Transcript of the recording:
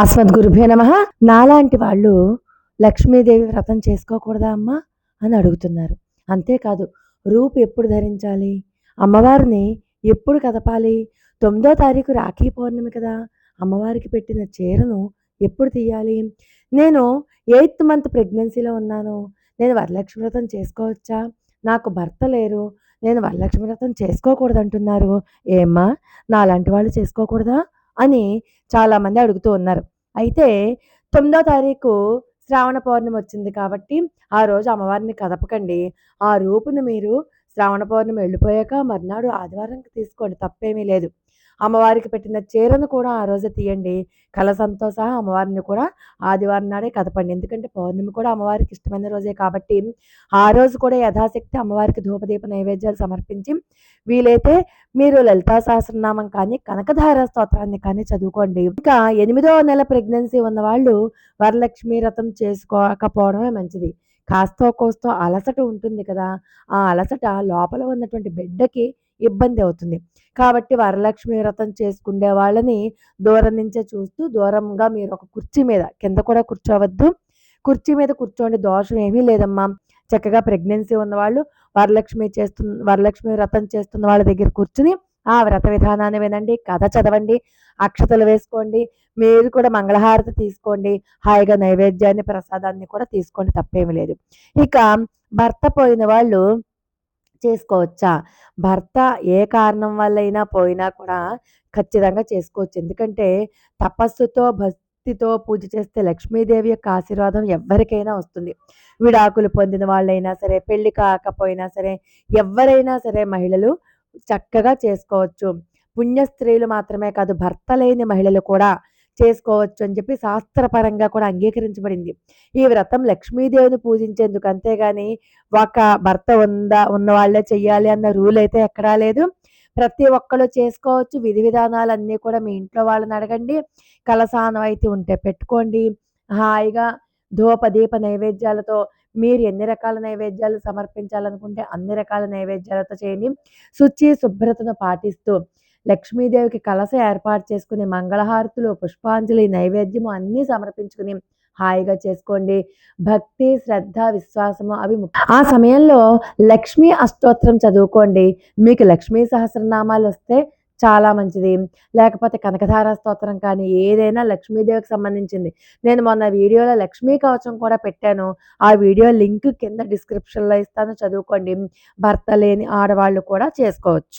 అస్మద్గురుభ్యో నమః. నాలాంటి వాళ్ళు లక్ష్మీదేవి వ్రతం చేసుకోకూడదా అమ్మా అని అడుగుతున్నారు. అంతేకాదు, రూపు ఎప్పుడు ధరించాలి? అమ్మవారిని ఎప్పుడు కదపాలి? 9వ తారీఖు రాఖీ పౌర్ణమి కదా! అమ్మవారికి పెట్టిన చీరను ఎప్పుడు తీయాలి? నేను 8థ్ మంత్ ప్రెగ్నెన్సీలో ఉన్నాను. నేను వరలక్ష్మి వ్రతం చేసుకోవచ్చా? నాకు భర్త లేరు. నేను వరలక్ష్మి వ్రతం చేసుకోకూడదంటున్నారు. ఏమ్మా, నాలాంటి వాళ్ళు చేసుకోకూడదా? అని చాలామంది అడుగుతూ ఉన్నారు. అయితే 9వ తారీఖు శ్రావణ పౌర్ణమి వచ్చింది కాబట్టి, ఆ రోజు అమ్మవారిని కదపకండి. ఆ రూపుని మీరు శ్రావణ పౌర్ణమి వెళ్ళిపోయాక మర్నాడు ఆదివారంకి తీసుకోండి, తప్పేమీ లేదు. అమ్మవారికి పెట్టిన చీరను కూడా ఆ రోజే తీయండి. కలశంతో సహా అమ్మవారిని కూడా ఆదివారం నాడే కదపండి. ఎందుకంటే పౌర్ణమి కూడా అమ్మవారికి ఇష్టమైన రోజే కాబట్టి, ఆ రోజు కూడా యథాశక్తి అమ్మవారికి ధూపదీప నైవేద్యాలు సమర్పించి, వీలైతే మీరు లలితా సహస్రనామం కానీ, కనకధార స్తోత్రాన్ని కానీ చదువుకోండి. ఇంకా 8వ నెల ప్రెగ్నెన్సీ ఉన్నవాళ్ళు వరలక్ష్మి వ్రతం చేసుకోకపోవడమే మంచిది. కాస్తో కోస్తో అలసట ఉంటుంది కదా! ఆ అలసట లోపల ఉన్నటువంటి బిడ్డకి ఇబ్బంది అవుతుంది. కాబట్టి వరలక్ష్మి వ్రతం చేసుకునే వాళ్ళని దూరం నుంచే చూస్తూ, దూరంగా మీరు ఒక కుర్చీ మీద, కింద కూడా కూర్చోవద్దు. కుర్చీ మీద కూర్చోండి, దోషం ఏమీ లేదమ్మా. చక్కగా ప్రెగ్నెన్సీ ఉన్నవాళ్ళు వరలక్ష్మి వ్రతం చేస్తున్న వాళ్ళ దగ్గర కూర్చుని ఆ వ్రత విధానాన్ని వినండి, కథ చదవండి, అక్షతలు వేసుకోండి, మీరు కూడా మంగళహారతి తీసుకోండి, హాయిగా నైవేద్యాన్ని, ప్రసాదాన్ని కూడా తీసుకోండి, తప్పేమీ లేదు. ఇక భర్త పోయిన వాళ్ళు చేసుకోవచ్చా? భర్త ఏ కారణం వల్లైనా పోయినా కూడా ఖచ్చితంగా చేసుకోవచ్చు. ఎందుకంటే తపస్సుతో, భక్తితో పూజ చేస్తే లక్ష్మీదేవి యొక్క ఆశీర్వాదం ఎవ్వరికైనా వస్తుంది. విడాకులు పొందిన వాళ్ళైనా సరే, పెళ్లి కాకపోయినా సరే, ఎవ్వరైనా సరే మహిళలు చక్కగా చేసుకోవచ్చు. పుణ్య స్త్రీలు మాత్రమే కాదు, భర్త లేని మహిళలు కూడా చేసుకోవచ్చు అని చెప్పి శాస్త్రపరంగా కూడా అంగీకరించబడింది. ఈ వ్రతం లక్ష్మీదేవిని పూజించేందుకు, అంతేగాని ఒక భర్త ఉన్నవాళ్ళే చెయ్యాలి అన్న రూల్ అయితే ఎక్కడా లేదు. ప్రతి ఒక్కళ్ళు చేసుకోవచ్చు. విధి విధానాలన్నీ కూడా మీ ఇంట్లో వాళ్ళని అడగండి. కలశానవైతే ఉంటే పెట్టుకోండి. హాయిగా ధూప దీప నైవేద్యాలతో మీరు ఎన్ని రకాల నైవేద్యాలు సమర్పించాలనుకుంటే అన్ని రకాల నైవేద్యాలతో చేయండి. శుచి, శుభ్రతను పాటిస్తూ లక్ష్మీదేవికి కలశం ఏర్పాటు చేసుకుని మంగళహారతులు, పుష్పాంజలి, నైవేద్యము అన్నీ సమర్పించుకుని హాయిగా చేసుకోండి. భక్తి, శ్రద్ధ, విశ్వాసము అవి ఆ సమయంలో లక్ష్మీ అష్టోత్తరం చదువుకోండి. మీకు లక్ష్మీ సహస్రనామాలు వస్తే చాలా మంచిది. లేకపోతే కనకధార స్తోత్రం కానీ, ఏదైనా లక్ష్మీదేవికి సంబంధించింది. నేను మొన్న వీడియోలో లక్ష్మీ కవచం కూడా పెట్టాను. ఆ వీడియో లింక్ కింద డిస్క్రిప్షన్‌లో ఇస్తాను, చదువుకోండి. భర్త లేని ఆడవాళ్ళు కూడా చేసుకోవచ్చు.